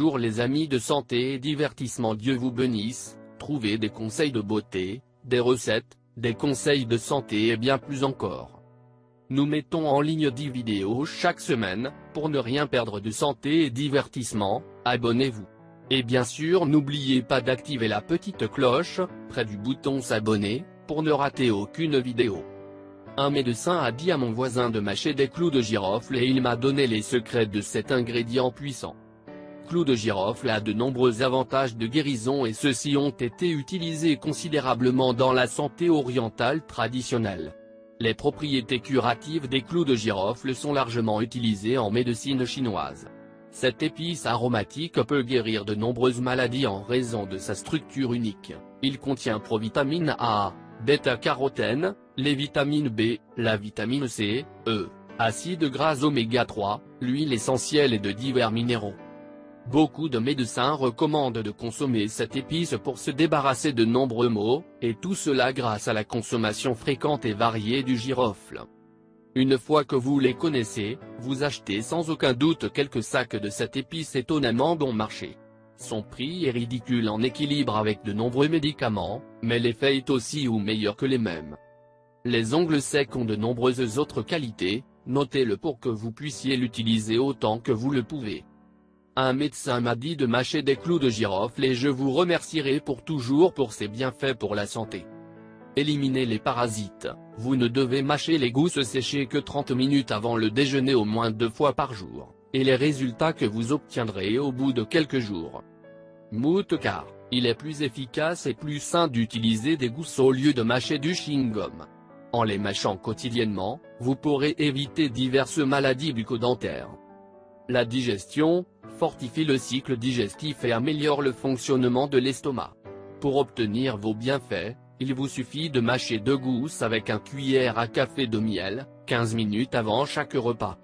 Bonjour les amis de santé et divertissement, Dieu vous bénisse. Trouvez des conseils de beauté, des recettes, des conseils de santé et bien plus encore. Nous mettons en ligne 10 vidéos chaque semaine, pour ne rien perdre de santé et divertissement, abonnez-vous. Et bien sûr n'oubliez pas d'activer la petite cloche, près du bouton s'abonner, pour ne rater aucune vidéo. Un médecin a dit à mon voisin de mâcher des clous de girofle et il m'a donné les secrets de cet ingrédient puissant. Clous de girofle a de nombreux avantages de guérison et ceux-ci ont été utilisés considérablement dans la santé orientale traditionnelle. Les propriétés curatives des clous de girofle sont largement utilisées en médecine chinoise. Cette épice aromatique peut guérir de nombreuses maladies en raison de sa structure unique. Il contient provitamine A, bêta-carotène, les vitamines B, la vitamine C, E, acides gras oméga 3, l'huile essentielle et de divers minéraux. Beaucoup de médecins recommandent de consommer cette épice pour se débarrasser de nombreux maux, et tout cela grâce à la consommation fréquente et variée du girofle. Une fois que vous les connaissez, vous achetez sans aucun doute quelques sacs de cette épice étonnamment bon marché. Son prix est ridicule en équilibre avec de nombreux médicaments, mais l'effet est aussi ou meilleur que les mêmes. Les ongles secs ont de nombreuses autres qualités, notez-le pour que vous puissiez l'utiliser autant que vous le pouvez. Un médecin m'a dit de mâcher des clous de girofle et je vous remercierai pour toujours pour ses bienfaits pour la santé. Éliminez les parasites, vous ne devez mâcher les gousses séchées que 30 minutes avant le déjeuner au moins 2 fois par jour, et les résultats que vous obtiendrez au bout de quelques jours. Moute car, il est plus efficace et plus sain d'utiliser des gousses au lieu de mâcher du chewing-gum. En les mâchant quotidiennement, vous pourrez éviter diverses maladies bucco-dentaires. La digestion fortifie le cycle digestif et améliore le fonctionnement de l'estomac. Pour obtenir vos bienfaits, il vous suffit de mâcher 2 gousses avec un cuillère à café de miel, 15 minutes avant chaque repas.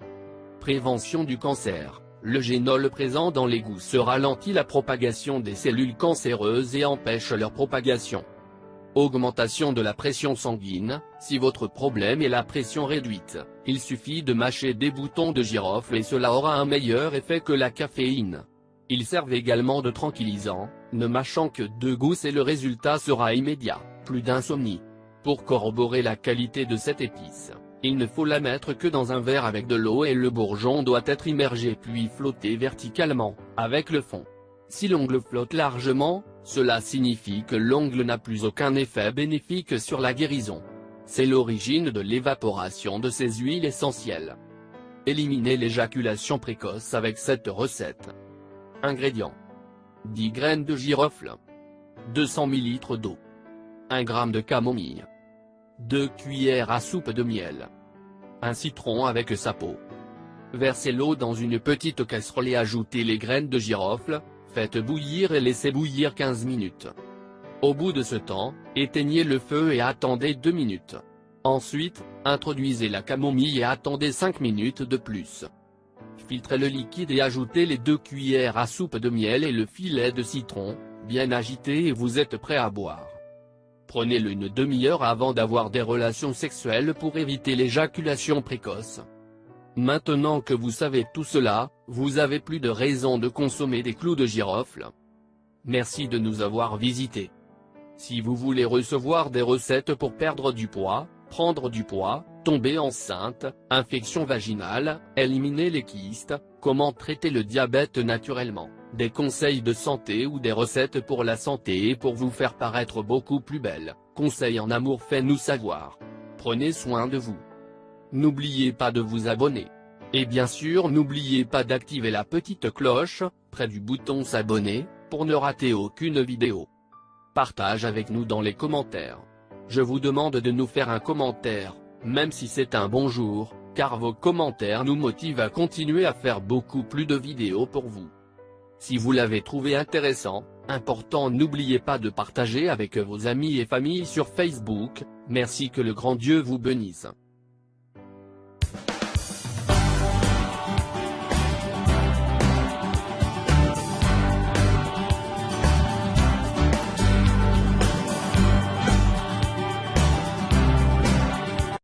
Prévention du cancer. Le génol présent dans les gousses ralentit la propagation des cellules cancéreuses et empêche leur propagation. Augmentation de la pression sanguine. Si votre problème est la pression réduite, il suffit de mâcher des boutons de girofle et cela aura un meilleur effet que la caféine. Ils servent également de tranquillisant, ne mâchant que 2 gousses et le résultat sera immédiat, plus d'insomnie. Pour corroborer la qualité de cette épice, il ne faut la mettre que dans un verre avec de l'eau et le bourgeon doit être immergé puis flotter verticalement, avec le fond. Si l'ongle flotte largement, cela signifie que l'ongle n'a plus aucun effet bénéfique sur la guérison. C'est l'origine de l'évaporation de ces huiles essentielles. Éliminez l'éjaculation précoce avec cette recette. Ingrédients. 10 graines de girofle. 200 ml d'eau. 1 g de camomille. 2 cuillères à soupe de miel. Un citron avec sa peau. Versez l'eau dans une petite casserole et ajoutez les graines de girofle, faites bouillir et laissez bouillir 15 minutes. Au bout de ce temps, éteignez le feu et attendez 2 minutes. Ensuite, introduisez la camomille et attendez 5 minutes de plus. Filtrez le liquide et ajoutez les 2 cuillères à soupe de miel et le filet de citron, bien agité et vous êtes prêt à boire. Prenez-le une demi-heure avant d'avoir des relations sexuelles pour éviter l'éjaculation précoce. Maintenant que vous savez tout cela, vous avez plus de raison de consommer des clous de girofle. Merci de nous avoir visités. Si vous voulez recevoir des recettes pour perdre du poids, prendre du poids, tomber enceinte, infection vaginale, éliminer les kystes, comment traiter le diabète naturellement, des conseils de santé ou des recettes pour la santé et pour vous faire paraître beaucoup plus belle, conseils en amour, faites-nous savoir. Prenez soin de vous. N'oubliez pas de vous abonner. Et bien sûr n'oubliez pas d'activer la petite cloche, près du bouton s'abonner, pour ne rater aucune vidéo. Partage avec nous dans les commentaires. Je vous demande de nous faire un commentaire, même si c'est un bonjour, car vos commentaires nous motivent à continuer à faire beaucoup plus de vidéos pour vous. Si vous l'avez trouvé intéressant, important, n'oubliez pas de partager avec vos amis et familles sur Facebook. Merci, que le grand Dieu vous bénisse.